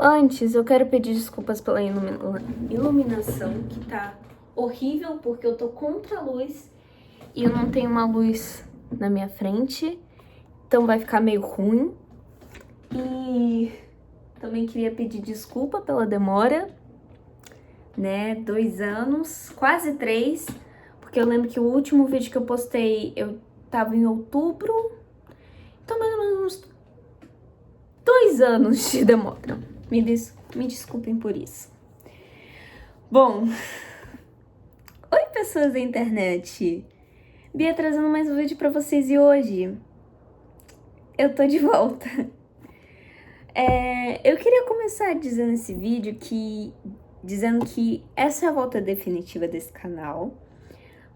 Antes, eu quero pedir desculpas pela iluminação, que tá horrível, porque eu tô contra a luz e eu não tenho uma luz na minha frente, então vai ficar meio ruim. E também queria pedir desculpa pela demora, né? 2 anos, quase 3, porque eu lembro que o último vídeo que eu postei, eu tava em outubro, então mais ou menos uns 2 anos de demora. Me desculpem por isso. Bom, oi pessoas da internet, Bia trazendo mais um vídeo pra vocês e hoje eu tô de volta. Eu queria começar dizendo nesse vídeo dizendo que essa é a volta definitiva desse canal,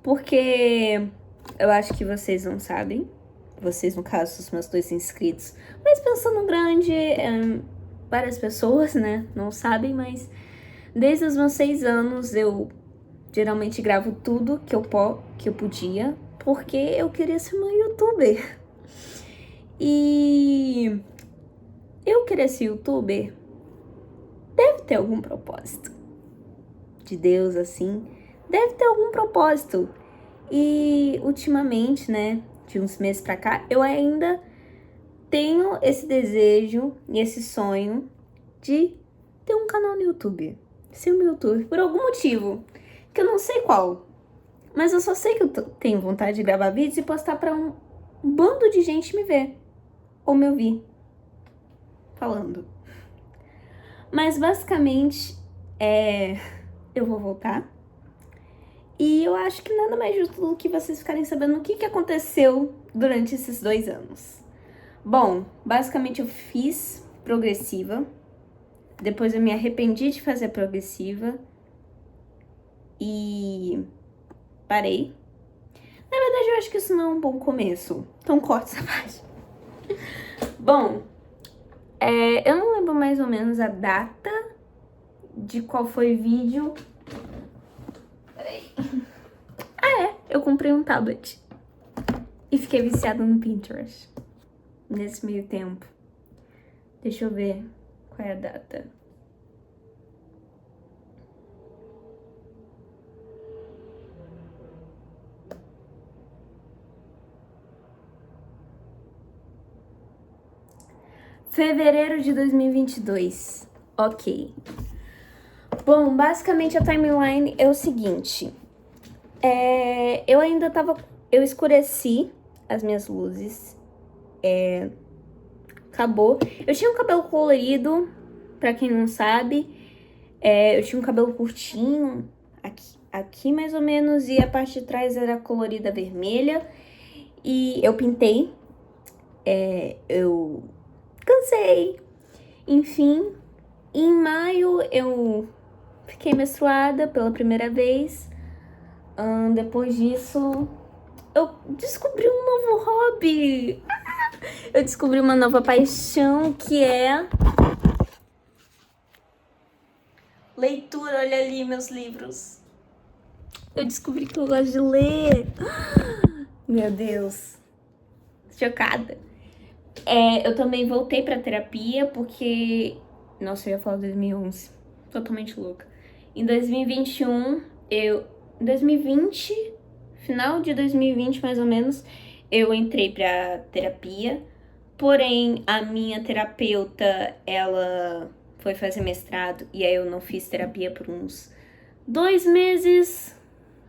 porque eu acho que vocês não sabem, vocês no caso, os meus 2 inscritos, mas pensando grande, várias pessoas, né, não sabem, mas desde os meus 6 anos eu geralmente gravo tudo que eu podia, porque eu queria ser uma youtuber. E eu querer ser youtuber deve ter algum propósito. De Deus, assim, deve ter algum propósito. E ultimamente, né, de uns meses pra cá, eu ainda tenho esse desejo e esse sonho de ter um canal no YouTube. Ser um youtuber, por algum motivo, que eu não sei qual. Mas eu só sei que eu tenho vontade de gravar vídeos e postar pra um bando de gente me ver. Ou me ouvir. Falando. Mas basicamente, eu vou voltar. E eu acho que nada mais justo do que vocês ficarem sabendo o que aconteceu durante esses 2 anos. Bom, basicamente eu fiz progressiva. Depois eu me arrependi de fazer progressiva. E parei. Na verdade, eu acho que isso não é um bom começo. Então corta essa parte. Bom, eu não lembro mais ou menos a data de qual foi o vídeo. Peraí. Eu comprei um tablet. E fiquei viciada no Pinterest. Nesse meio tempo. Deixa eu ver qual é a data. Fevereiro de 2022. Ok. Bom, basicamente a timeline é o seguinte. Eu escureci as minhas luzes. Acabou. Eu tinha um cabelo colorido, pra quem não sabe. Eu tinha um cabelo curtinho, aqui mais ou menos, e a parte de trás era colorida vermelha. E eu pintei. Eu cansei. Enfim, em maio eu fiquei menstruada pela primeira vez. Depois disso, eu descobri um novo hobby. Eu descobri uma nova paixão, que é leitura. Olha ali meus livros. Eu descobri que eu gosto de ler. Meu Deus. Chocada. Eu também voltei pra terapia porque... Nossa, eu ia falar 2011. Totalmente louca. Em 2021, em 2020, final de 2020 mais ou menos, eu entrei pra terapia. Porém, a minha terapeuta, ela foi fazer mestrado e aí eu não fiz terapia por uns 2 meses,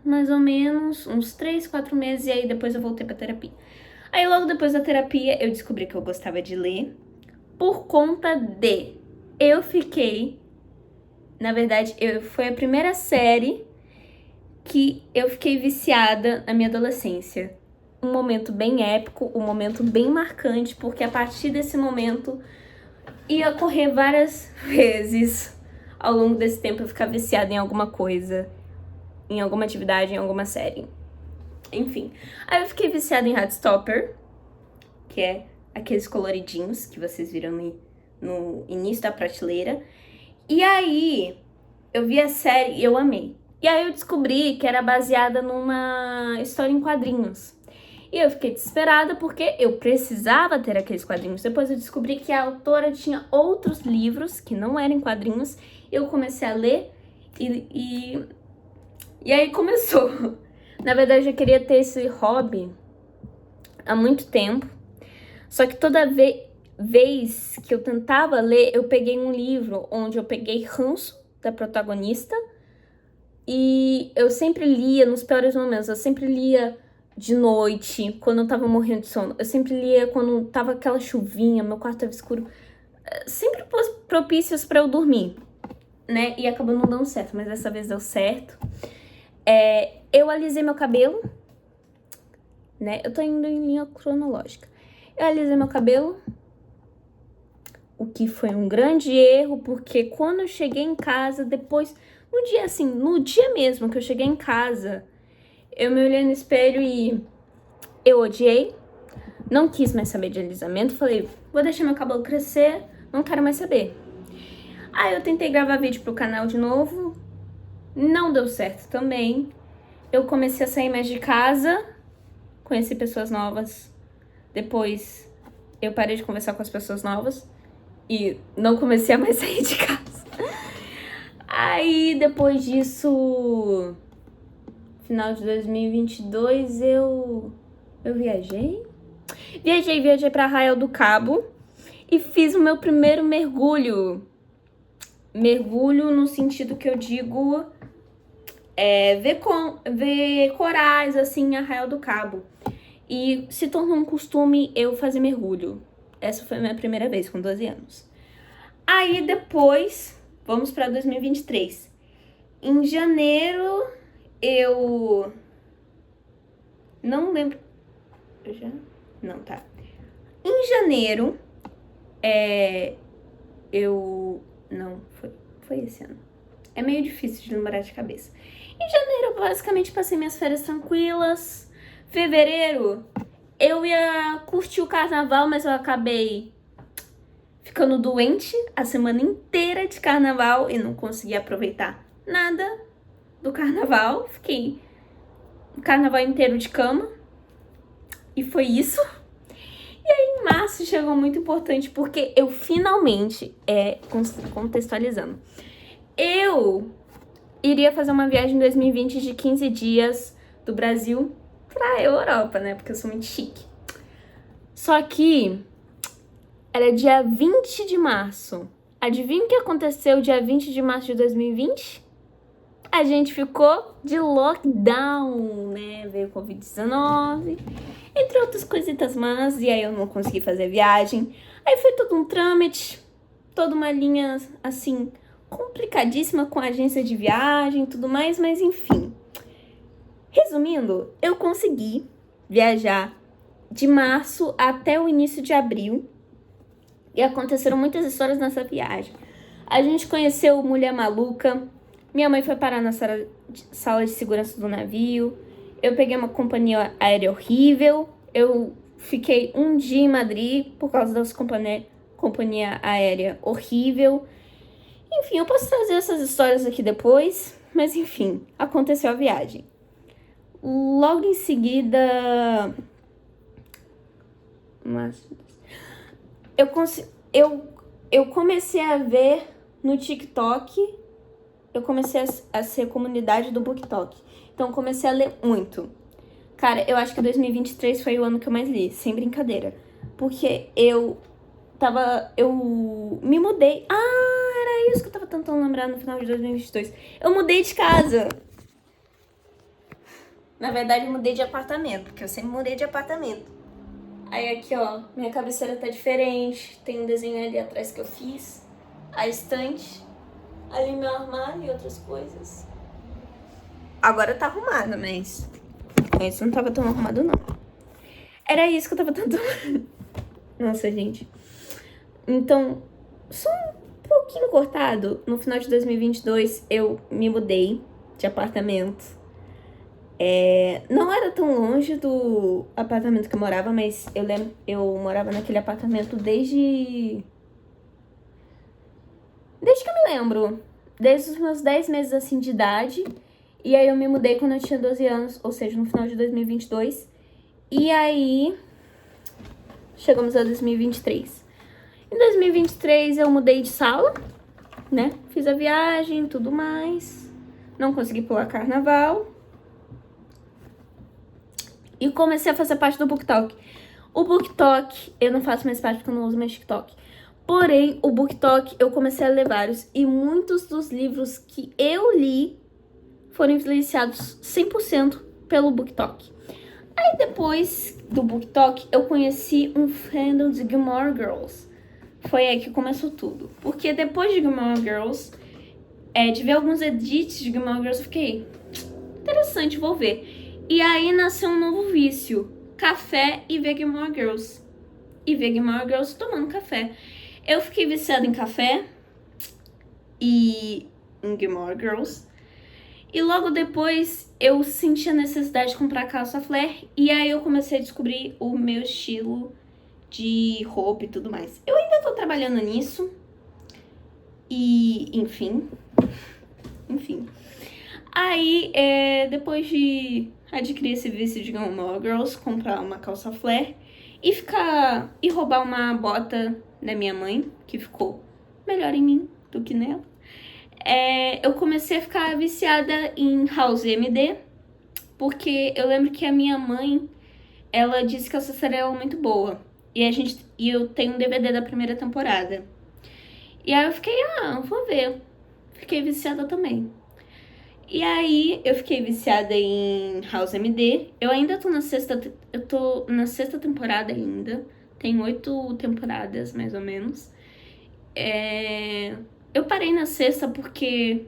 mais ou menos, uns 3, 4 meses, e aí depois eu voltei pra terapia. Aí logo depois da terapia eu descobri que eu gostava de ler por conta de... Eu fiquei... Na verdade, foi a primeira série que eu fiquei viciada na minha adolescência. Um momento bem épico, um momento bem marcante, porque a partir desse momento ia ocorrer várias vezes ao longo desse tempo eu ficar viciada em alguma coisa, em alguma atividade, em alguma série. Enfim, aí eu fiquei viciada em Heartstopper, que é aqueles coloridinhos que vocês viram no início da prateleira. E aí eu vi a série e eu amei. E aí eu descobri que era baseada numa história em quadrinhos. E eu fiquei desesperada porque eu precisava ter aqueles quadrinhos. Depois eu descobri que a autora tinha outros livros que não eram quadrinhos. Eu comecei a ler e aí começou. Na verdade, eu queria ter esse hobby há muito tempo. Só que toda vez que eu tentava ler, eu peguei um livro onde eu peguei ranço da protagonista. E eu sempre lia nos piores momentos. Eu sempre lia de noite, quando eu tava morrendo de sono. Eu sempre lia quando tava aquela chuvinha, meu quarto tava escuro. Sempre propícios pra eu dormir, né? E acabou não dando certo, mas dessa vez deu certo. Eu alisei meu cabelo, né? Eu tô indo em linha cronológica. Eu alisei meu cabelo, o que foi um grande erro, porque quando eu cheguei em casa, depois, no dia mesmo que eu cheguei em casa, eu me olhei no espelho e eu odiei, não quis mais saber de alisamento, falei, vou deixar meu cabelo crescer, não quero mais saber. Aí eu tentei gravar vídeo pro canal de novo, não deu certo também. Eu comecei a sair mais de casa, conheci pessoas novas, depois eu parei de conversar com as pessoas novas e não comecei a mais sair de casa. Aí depois disso, final de 2022, eu viajei pra Arraial do Cabo e fiz o meu primeiro mergulho. Mergulho no sentido que eu digo ver corais assim em Arraial do Cabo. E se tornou um costume eu fazer mergulho. Essa foi a minha primeira vez, com 12 anos. Aí depois, vamos pra 2023. Em janeiro, eu não lembro. Já? Não, tá. Em janeiro, não, foi esse ano. É meio difícil de lembrar de cabeça. Em janeiro, eu basicamente passei minhas férias tranquilas. Fevereiro, eu ia curtir o carnaval, mas eu acabei ficando doente a semana inteira de carnaval e não consegui aproveitar nada do carnaval. Fiquei o carnaval inteiro de cama. E foi isso. E aí, em março, chegou muito importante, porque eu finalmente, contextualizando, eu iria fazer uma viagem em 2020 de 15 dias do Brasil pra Europa, né? Porque eu sou muito chique. Só que era dia 20 de março. Adivinha o que aconteceu dia 20 de março de 2020? A gente ficou de lockdown, né? Veio o Covid-19, entre outras coisitas más, e aí eu não consegui fazer viagem. Aí foi todo um trâmite, toda uma linha, assim, complicadíssima com a agência de viagem e tudo mais, mas enfim. Resumindo, eu consegui viajar de março até o início de abril e aconteceram muitas histórias nessa viagem. A gente conheceu Mulher Maluca, minha mãe foi parar na sala de segurança do navio, eu peguei uma companhia aérea horrível, eu fiquei um dia em Madrid por causa das companhia aérea horrível. Enfim, eu posso trazer essas histórias aqui depois, mas enfim, aconteceu a viagem. Logo em seguida, eu comecei a ver no TikTok, eu comecei a ser comunidade do BookTok. Então, comecei a ler muito. Cara, eu acho que 2023 foi o ano que eu mais li, sem brincadeira. Porque eu me mudei. Ah, era isso que eu tava tentando lembrar no final de 2022. Eu mudei de casa. Na verdade, eu mudei de apartamento, porque eu sempre mudei de apartamento. Aí aqui, ó, minha cabeceira tá diferente. Tem um desenho ali atrás que eu fiz. A estante. Ali meu armário e outras coisas. Agora tá arrumado, mas antes não tava tão arrumado, não. Era isso que eu tava tentando. Nossa, gente. Então, só um pouquinho cortado. No final de 2022, eu me mudei de apartamento. Não era tão longe do apartamento que eu morava, mas eu lembro, eu morava naquele apartamento desde que eu me lembro. Desde os meus 10 meses, assim, de idade. E aí eu me mudei quando eu tinha 12 anos, ou seja, no final de 2022. E aí, chegamos a 2023. Em 2023 eu mudei de sala, né? Fiz a viagem e tudo mais. Não consegui pular carnaval. E comecei a fazer parte do BookTok. O BookTok, eu não faço mais parte porque eu não uso mais TikTok. Porém, o BookTok, eu comecei a ler vários. E muitos dos livros que eu li foram influenciados 100% pelo BookTok. Aí depois do BookTok, eu conheci um fandom de Gilmore Girls. Foi aí que começou tudo. Porque depois de Gilmore Girls, de ver alguns edits de Gilmore Girls, eu fiquei... interessante, vou ver. E aí nasceu um novo vício. Café e ver Gilmore Girls. E ver Gilmore Girls tomando café. Eu fiquei viciada em café e em Gilmore Girls. E logo depois eu senti a necessidade de comprar calça flare. E aí eu comecei a descobrir o meu estilo de roupa e tudo mais. Eu ainda tô trabalhando nisso. E, enfim. Aí, depois de adquirir esse vício de Gilmore Girls, comprar uma calça flare e roubar uma bota da minha mãe, que ficou melhor em mim do que nela, eu comecei a ficar viciada em House MD, porque eu lembro que a minha mãe, ela disse que essa série é muito boa. E eu tenho um DVD da primeira temporada. E aí eu fiquei, vou ver. Fiquei viciada também. E aí eu fiquei viciada em House MD. Eu ainda tô na sexta temporada ainda. Tem 8 temporadas, mais ou menos. Eu parei na sexta porque...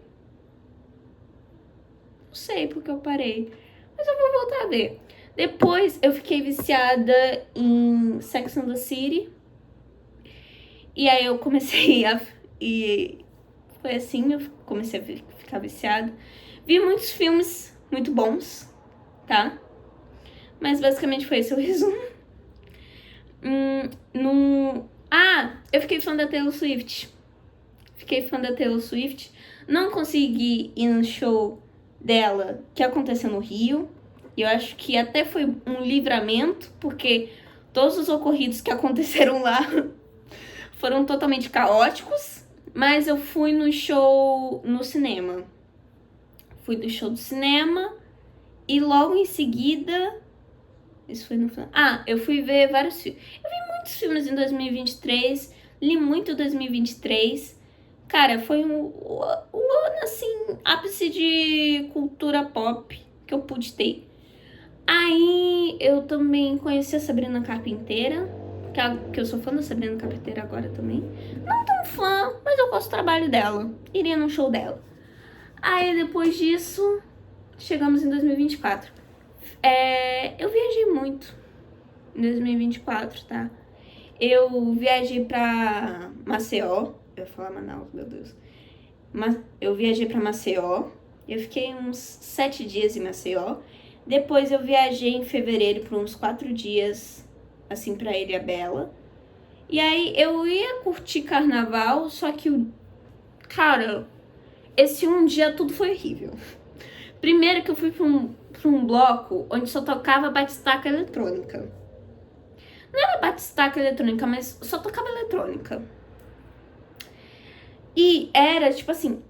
não sei porque eu parei. Mas eu vou voltar a ver. Depois eu fiquei viciada em Sex and the City. E aí eu comecei e foi assim, eu comecei a ficar viciada. Vi muitos filmes muito bons, tá? Mas basicamente foi esse o resumo. Eu fiquei fã da Taylor Swift. Não consegui ir no show dela que aconteceu no Rio. E eu acho que até foi um livramento, porque todos os ocorridos que aconteceram lá foram totalmente caóticos. Mas eu fui no show no cinema. Fui do show do cinema e logo em seguida... isso foi no final. Eu fui ver vários filmes. Eu vi muitos filmes em 2023. Li muito 2023. Cara, foi um ano, assim, ápice de cultura pop que eu pude ter. Aí eu também conheci a Sabrina Carpinteira, que eu sou fã da Sabrina Carpinteira agora também. Não tão fã, mas eu gosto do trabalho dela. Iria num show dela. Aí depois disso, chegamos em 2024. Eu viajei muito em 2024, tá? Eu viajei pra Maceió. Eu ia falar Manaus, meu Deus. Eu viajei pra Maceió. Eu fiquei uns 7 dias em Maceió. Depois eu viajei em fevereiro por uns 4 dias, assim, pra Ilhabela. E aí eu ia curtir carnaval, só que, cara, esse um dia tudo foi horrível. Primeiro que eu fui pra um bloco onde só tocava batistaca eletrônica. Não era batistaca eletrônica, mas só tocava eletrônica. E era, tipo assim,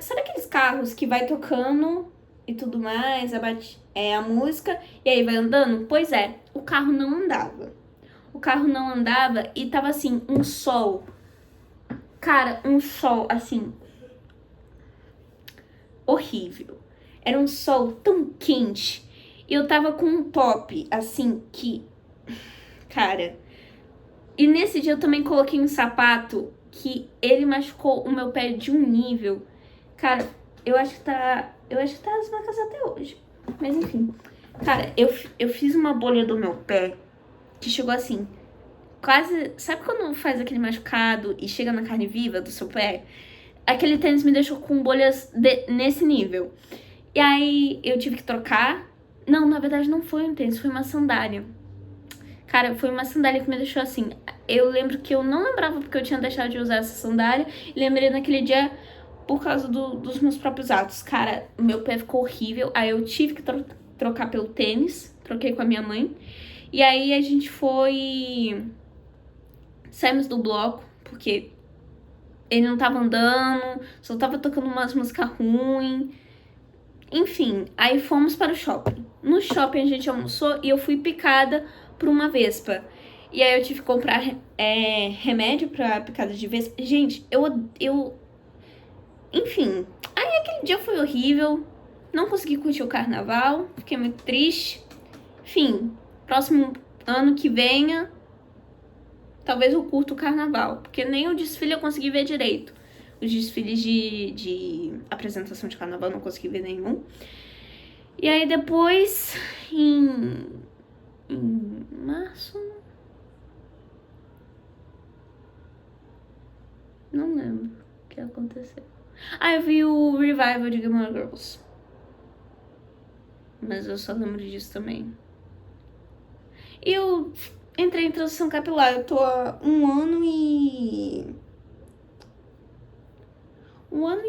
sabe aqueles carros que vai tocando e tudo mais, a música, e aí vai andando? Pois é, o carro não andava. E tava assim, um sol. Cara, um sol, assim, horrível. Era um sol tão quente. E eu tava com um top, assim, que... cara... E nesse dia eu também coloquei um sapato que ele machucou o meu pé de um nível. Cara, eu acho que tá as marcas até hoje. Mas enfim. Cara, eu fiz uma bolha do meu pé que chegou assim... quase... sabe quando faz aquele machucado e chega na carne viva do seu pé? Aquele tênis me deixou com bolhas nesse nível. E aí eu tive que trocar. Não, na verdade não foi um tênis, foi uma sandália. Cara, foi uma sandália que me deixou assim. Eu lembro que eu não lembrava porque eu tinha deixado de usar essa sandália. E lembrei naquele dia por causa dos meus próprios atos. Cara, meu pé ficou horrível. Aí eu tive que trocar pelo tênis. Troquei com a minha mãe. E aí a gente foi... Saímos do bloco, porque ele não tava andando, só tava tocando umas músicas ruins. Enfim, aí fomos para o shopping. No shopping a gente almoçou e eu fui picada por uma vespa. E aí eu tive que comprar remédio pra picada de vespa. Gente, Enfim, aí aquele dia foi horrível. Não consegui curtir o carnaval, fiquei muito triste. Enfim, próximo ano que venha, talvez eu curta o carnaval, porque nem o desfile eu consegui ver direito. Os desfiles de apresentação de carnaval eu não consegui ver nenhum. E aí depois, em março... Não lembro o que aconteceu. Eu vi o revival de Gilmore Girls. Mas eu só lembro disso também. E eu entrei em transição capilar. Eu tô há um ano e... Um ano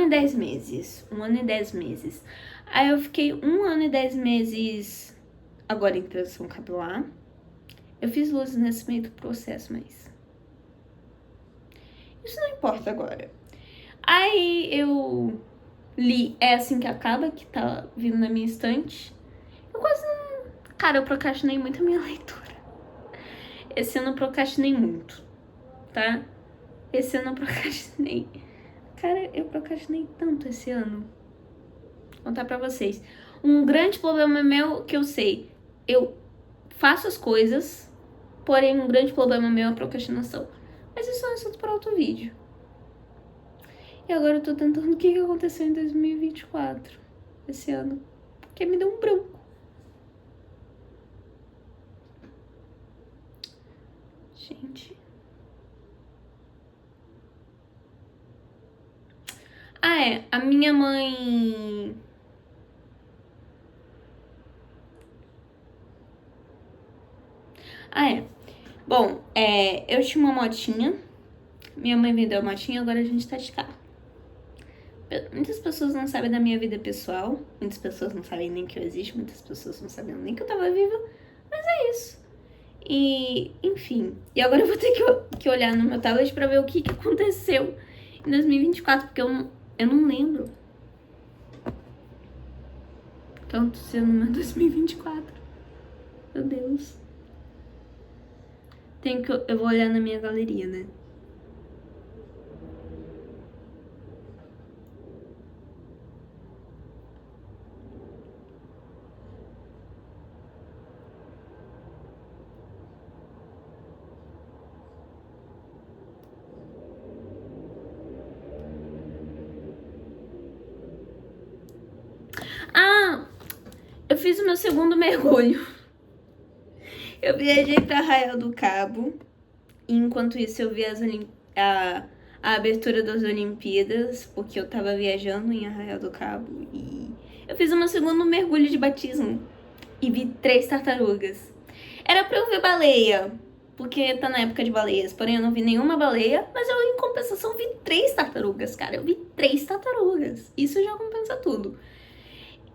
e 10 meses. 1 ano e 10 meses. Aí eu fiquei 1 ano e 10 meses agora em transição capilar. Eu fiz luzes nesse meio do processo, mas... Isso não importa agora. Aí eu li É Assim Que Acaba, que tá vindo na minha estante. Eu quase não... Cara, eu procrastinei muito a minha leitura. Esse ano eu procrastinei muito, tá? Esse ano eu procrastinei. Cara, eu procrastinei tanto esse ano. Vou contar pra vocês. Um grande problema meu que eu sei. Eu faço as coisas, porém um grande problema meu é a procrastinação. Mas isso é um assunto para outro vídeo. E agora eu tô tentando o que aconteceu em 2024, esse ano. Porque me deu um branco. Gente. A minha mãe... Bom, eu tinha uma motinha. Minha mãe vendeu a motinha, agora a gente tá de carro. Muitas pessoas não sabem da minha vida pessoal. Muitas pessoas não sabem nem que eu existo. Muitas pessoas não sabem nem que eu tava viva. Mas é isso. E, enfim. E agora eu vou ter que olhar no meu tablet pra ver o que aconteceu em 2024. Porque eu não lembro o que aconteceu no meu 2024. Meu Deus. Eu vou olhar na minha galeria, né? Eu fiz o meu segundo mergulho. Eu viajei pra Arraial do Cabo. E enquanto isso eu vi a abertura das Olimpíadas, porque eu tava viajando em Arraial do Cabo. E eu fiz o meu segundo mergulho de batismo. E vi 3 tartarugas. Era pra eu ver baleia, porque tá na época de baleias. Porém, eu não vi nenhuma baleia. Mas eu, em compensação, vi 3 tartarugas, cara. Eu vi 3 tartarugas. Isso já compensa tudo.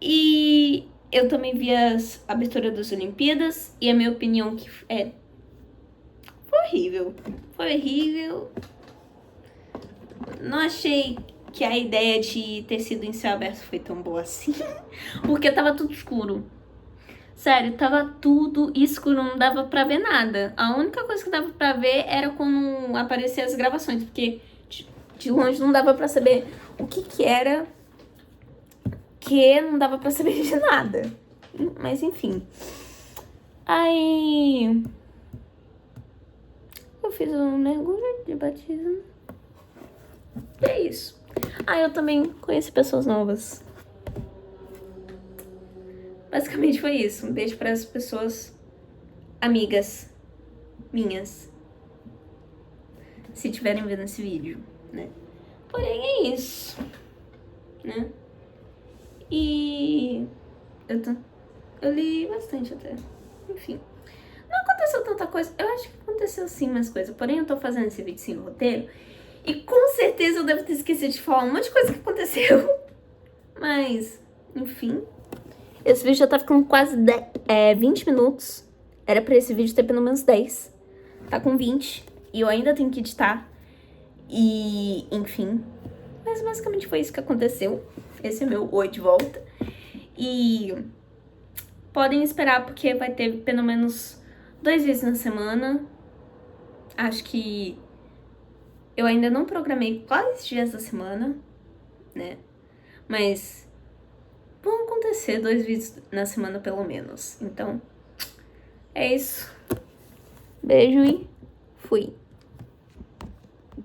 E eu também vi a abertura das Olimpíadas. E a minha opinião que foi horrível. Foi horrível. Não achei que a ideia de ter sido em céu aberto foi tão boa assim. Porque tava tudo escuro. Sério, tava tudo escuro, não dava pra ver nada. A única coisa que dava pra ver era quando apareciam as gravações. Porque de longe não dava pra saber o que era. Que não dava pra saber de nada. Mas enfim. Aí... eu fiz um mergulho de batismo. E é isso. Eu também conheci pessoas novas. Basicamente foi isso. Um beijo para as pessoas amigas minhas, se estiverem vendo esse vídeo, né? Porém é isso, né? E eu li bastante até. Enfim, não aconteceu tanta coisa. Eu acho que aconteceu sim mais coisa. Porém eu tô fazendo esse vídeo sem roteiro. E com certeza eu devo ter esquecido de falar um monte de coisa que aconteceu. Mas, enfim. Esse vídeo já tá ficando quase 20 minutos. Era pra esse vídeo ter pelo menos 10. Tá com 20. E eu ainda tenho que editar. E, enfim. Mas basicamente foi isso que aconteceu. Esse é meu oi de volta. E podem esperar, porque vai ter pelo menos 2 vídeos na semana. Acho que eu ainda não programei quais dias da semana, né? Mas vão acontecer 2 vídeos na semana pelo menos. Então, é isso. Beijo e fui.